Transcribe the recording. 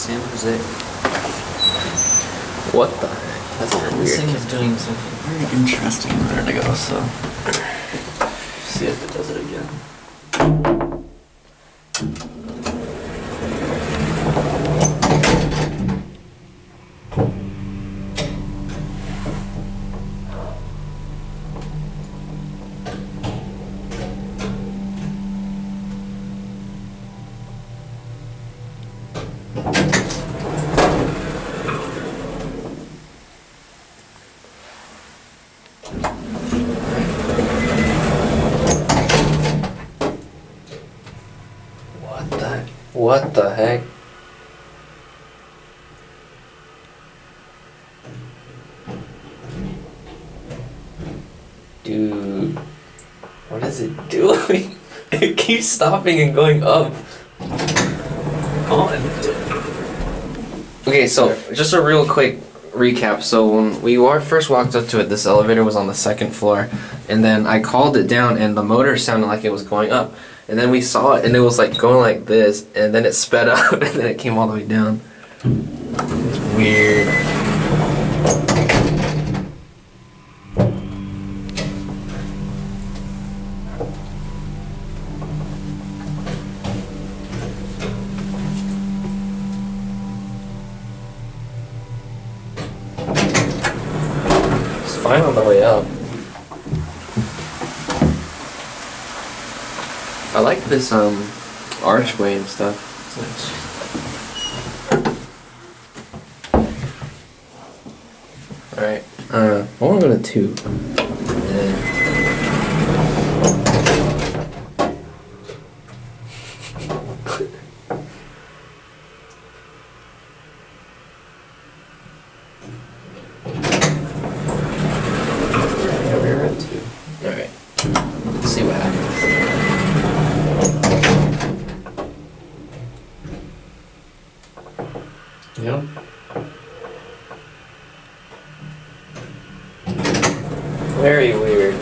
Susie. What the heck? That's weird. This thing is doing something very interesting a minute ago, so see if it does it again. What the heck? Dude, what is it doing? It keeps stopping and going up. Okay, so just a real quick recap. So when we first walked up to it, this elevator was on the second floor, and then I called it down and the motor sounded like it was going up. And then we saw it and it was like going like this, and then it sped up and then it came all the way down. It's weird. It's fine on the way up. I like this archway and stuff. Alright, I wanna go to 2. Yeah, we're at 2. Alright. Let's see what happens. Yep. Very weird.